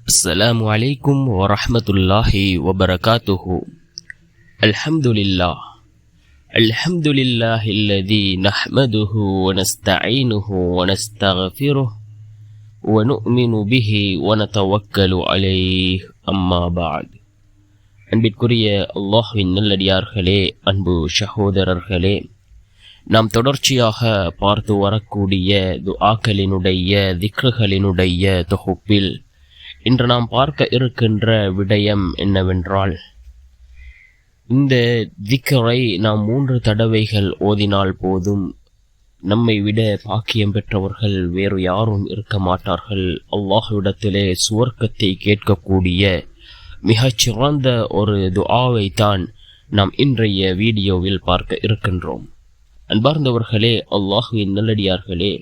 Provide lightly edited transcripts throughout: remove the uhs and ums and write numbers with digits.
السلام عليكم ورحمة الله وبركاته. الحمد لله الذي نحمده ونستعينه ونستغفره ونؤمن به ونتوكل عليه أما بعد. அன்பிற்குரிய அல்லாஹ்வின் நல்லடியார்களே, அன்பு சகோதரர்களே, நாம் தொடர்ச்சியாக பார்த்து வரக்கூடிய துஆக்களினுடைய திக்ருகளினுடைய தொகுப்பில் இன்று நாம் பார்க்க இருக்கின்ற விடயம் என்னவென்றால், இந்த திக்ரை நாம் 3 தடவைகள் ஓதினால் போதும். நம்மை விட பாக்கியம் பெற்றவர்கள் வேறு யாரும் இருக்க மாட்டார்கள். அல்லாஹ்விடத்திலே சுவர்க்கத்தை கேட்கக்கூடிய மிகச்சிறந்த ஒரு துஆவை தான் நாம் இன்றைய வீடியோவில் பார்க்க இருக்கின்றோம். அன்பார்ந்தவர்களே, அல்லாஹ்வின் நல்லடியார்களே,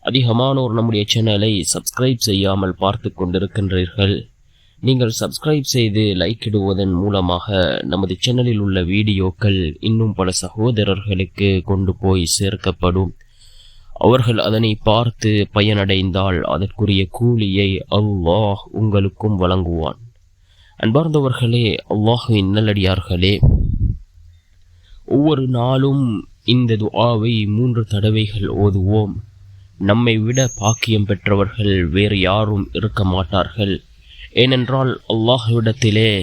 அதிகமானோர் நம்முடைய சேனலை சப்ஸ்கிரைப் செய்யாமல் பார்த்து கொண்டிருக்கின்றீர்கள். நீங்கள் சப்ஸ்கிரைப் செய்து லைக் இடுவதன் மூலமாக நமது சேனலில் உள்ள வீடியோக்கள் இன்னும் பல சகோதரர்களுக்கு கொண்டு போய் சேர்க்கப்படும். அவர்கள் அதனை பார்த்து பயனடைந்தால் அதற்குரிய கூலியை அல்லாஹ் உங்களுக்கும் வழங்குவான். அன்பார்ந்தவர்களே, அல்லாஹ்வின் நல்லடியார்களே, ஒவ்வொரு நாளும் இந்த துஆவை 3 தடவைகள் ஓதுவோம். நம்மை விட பாக்கியம் பெற்றவர்கள் வேறு யாரும் இருக்க மாட்டார்கள். ஏனென்றால் அல்லாஹ்விடத்திலே,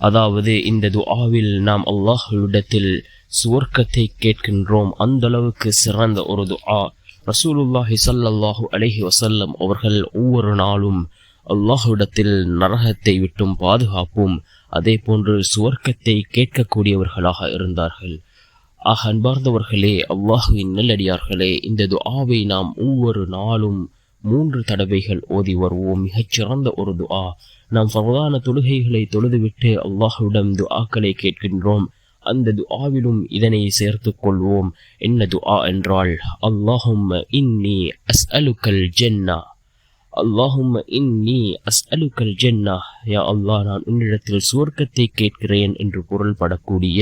அதாவது இந்த துஆவில் நாம் அல்லாஹ்விடத்தில் சுவர்க்கத்தை கேட்கின்றோம். அந்த அளவுக்கு சிறந்த ஒரு துஆ. ரசூலுல்லாஹி ஸல்லல்லாஹு அலைஹி வஸல்லம் அவர்கள் ஒவ்வொரு நாளும் அல்லாஹ்விடத்தில் நரகத்தை விட்டும் பாதுகாப்பும் அதே போன்று சுவர்க்கத்தை கேட்கக்கூடியவர்களாக இருந்தார்கள். ஆக அன்பார்ந்தவர்களே, அல்லாஹ்வின் நல்லடியார்களே, இந்த துஆவை நாம் ஒவ்வொரு நாளும் 3 தடவைகள் ஓதி வருவோம். மிகச்சிறந்த ஒரு துஆ. நாம் ஃபர்தான தொழுகைகளை தொழுதுவிட்டு அல்லாஹ்விடம் துஆக்களை கேட்கின்றோம். அந்த துஆவிலும் இதனை சேர்த்துக் கொள்வோம். என்ன துஆ என்றால், அல்லாஹும்ம இன்னி அஸ்அலுக்கல் ஜன்னா, அல்லாஹும்ம இன்னி அஸ்அலுக்கல் ஜன்னா, யா அல்லாஹ், நான் உன்னிடத்தில் சுவர்க்கத்தை கேட்கிறேன் என்று பொருள்படக்கூடிய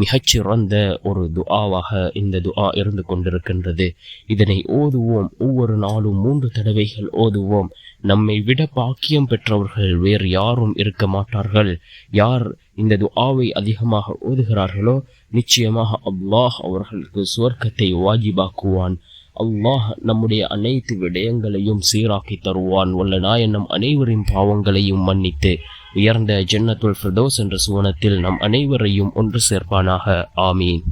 மிகச்சிறந்த ஒரு துஆவாக இந்த துஆ இருந்து கொண்டிருக்கின்றது. இதனை ஓதுவோம். ஒவ்வொரு நாளும் 3 தடவைகள் ஓதுவோம். நம்மை விட பாக்கியம் பெற்றவர்கள் வேறு யாரும் இருக்க மாட்டார்கள். யார் இந்த துஆவை அதிகமாக ஓதுகிறார்களோ நிச்சயமாக அல்லாஹ் அவர்களுக்கு சுவர்க்கத்தை வாஜிபாக்குவான். அல்லாஹ் நம்முடைய அனைத்து விடயங்களையும் சீராக்கி தருவான். வல்ல நாயன் நம் அனைவரின் பாவங்களையும் மன்னித்து உயர்ந்த ஜன்னத்துல் ஃபிர்தௌஸ் என்ற சுவனத்தில் நம் அனைவரையும் ஒன்று சேர்ப்பானாக. ஆமீன்.